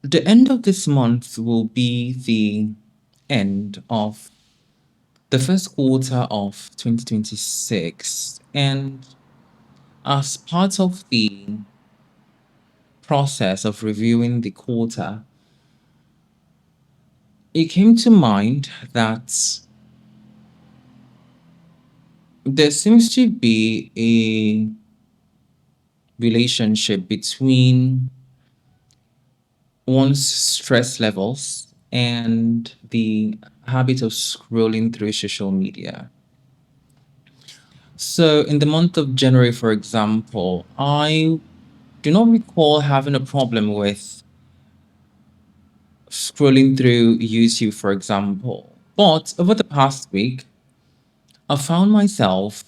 The end of this month will be the end of the first quarter of 2026. And as part of the process of reviewing the quarter, it came to mind that there seems to be a relationship between one's stress levels and the habit of scrolling through social media. So, in the month of January, for example, I do not recall having a problem with scrolling through YouTube, for example. But over the past week, I found myself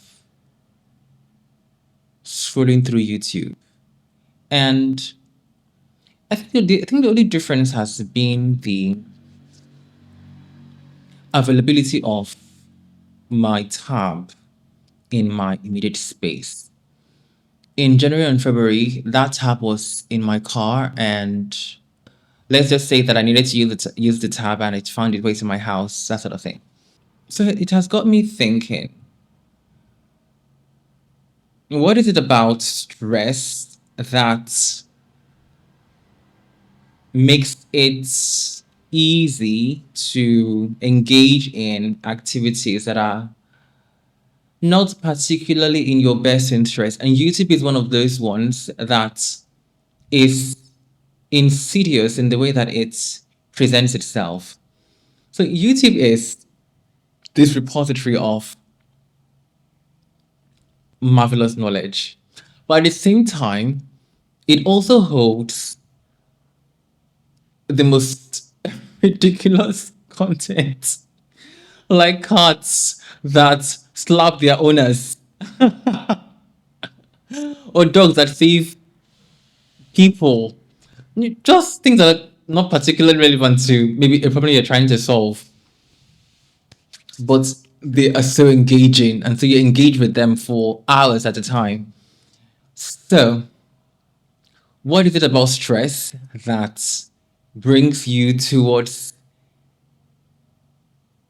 scrolling through YouTube. And I think the only difference has been the availability of my tab in my immediate space. In January and February, that tab was in my car, and let's just say that I needed to use the tab and it found its way to my house, that sort of thing. So it has got me thinking, what is it about stress that makes it easy to engage in activities that are not particularly in your best interest? And YouTube is one of those ones that is insidious in the way that it presents itself. So YouTube is this repository of marvelous knowledge. But at the same time, it also holds the most ridiculous content, like cats that slap their owners, or dogs that save people. Just things that are not particularly relevant to maybe a problem you're trying to solve, but they are so engaging, and so you engage with them for hours at a time. So, what is it about stress that brings you towards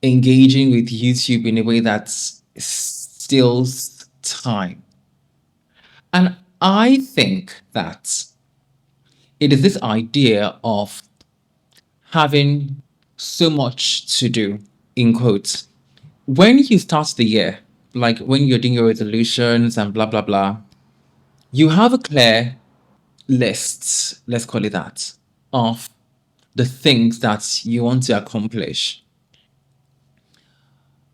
engaging with YouTube in a way that steals time? And I think that it is this idea of having so much to do, in quotes. When you start the year, like when you're doing your resolutions and blah, blah, blah, you have a clear list, let's call it that, of the things that you want to accomplish.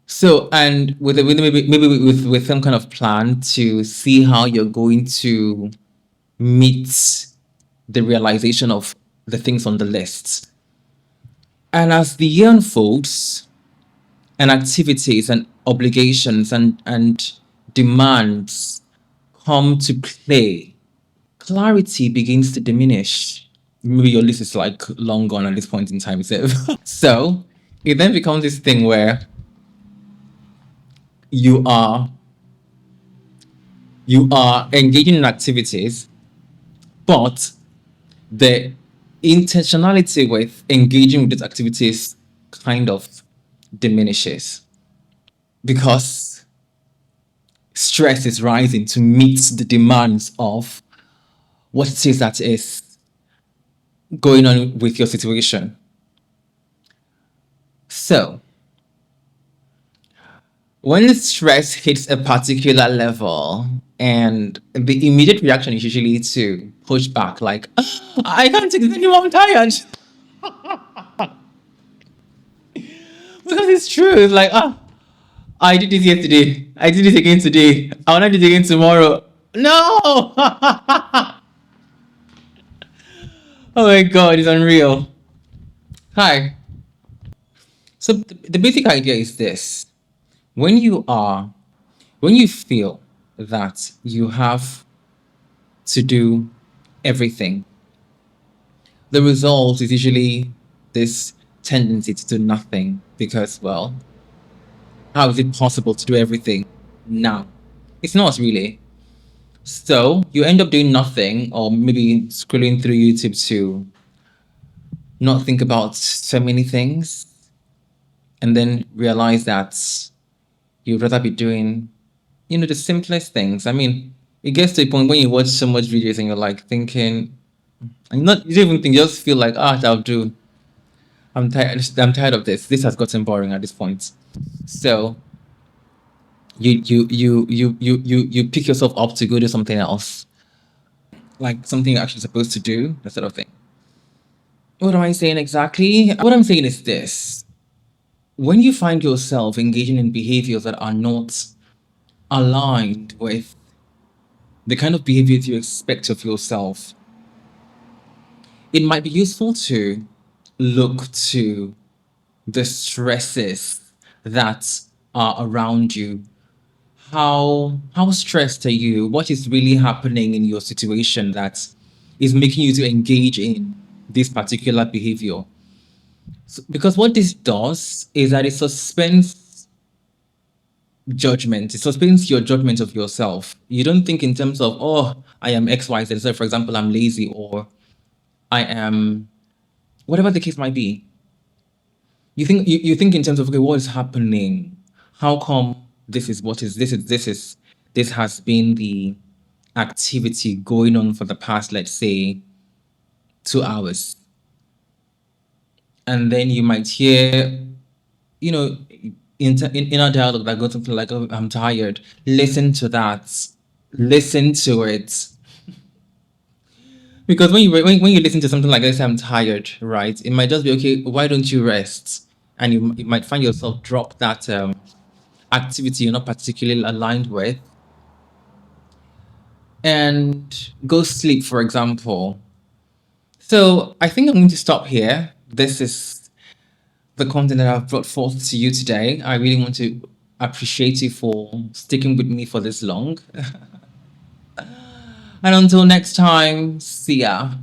So, and with maybe with some kind of plan to see how you're going to meet the realization of the things on the list. And as the year unfolds, and activities and obligations and demands come to play, clarity begins to diminish. Maybe your list is like long gone at this point in time, Zev. So it then becomes this thing where you are you are engaging in activities, but the intentionality with engaging with these activities kind of diminishes because stress is rising to meet the demands of what it is that is going on with your situation. So, when the stress hits a particular level, and the immediate reaction is usually to push back, like, I can't take this anymore, I'm tired. Because it's true. It's like, I did this yesterday. I did it again today. I want to do it again tomorrow. No! Oh my god, it's unreal. Hi. So the basic idea is this. When you are, when you feel that you have to do everything, the result is usually this tendency to do nothing because, well, how is it possible to do everything now? It's not really. So you end up doing nothing or maybe scrolling through YouTube to not think about so many things, and then realize that you'd rather be doing, the simplest things. I mean, it gets to a point when you watch so much videos and you're like thinking, and not you don't even think, you just feel like, that'll do. I'm tired. I'm tired of this. This has gotten boring at this point. So you pick yourself up to go do something else, like something you're actually supposed to do, that sort of thing. What am I saying exactly? What I'm saying is this: when you find yourself engaging in behaviors that are not aligned with the kind of behaviors you expect of yourself, it might be useful to look to the stresses that are around you. How stressed are you? What is really happening in your situation that is making you to engage in this particular behavior? Because what this does is that it suspends judgment. It suspends your judgment of yourself. You don't think in terms of, oh, I am XYZ. So, for example, I'm lazy, or I am whatever the case might be. You think in terms of, okay, what is happening? How come this has been the activity going on for the past, let's say, 2 hours? And then you might hear, you know, in our dialogue that goes something like, "Oh, I'm tired." Listen to that. Listen to it. Because when you listen to something like this, "I'm tired," right? It might just be, okay. Why don't you rest? And you might find yourself drop that activity you're not particularly aligned with, and go sleep, for example. So I think I'm going to stop here. This is the content that I've brought forth to you today. I really want to appreciate you for sticking with me for this long. And until next time, see ya.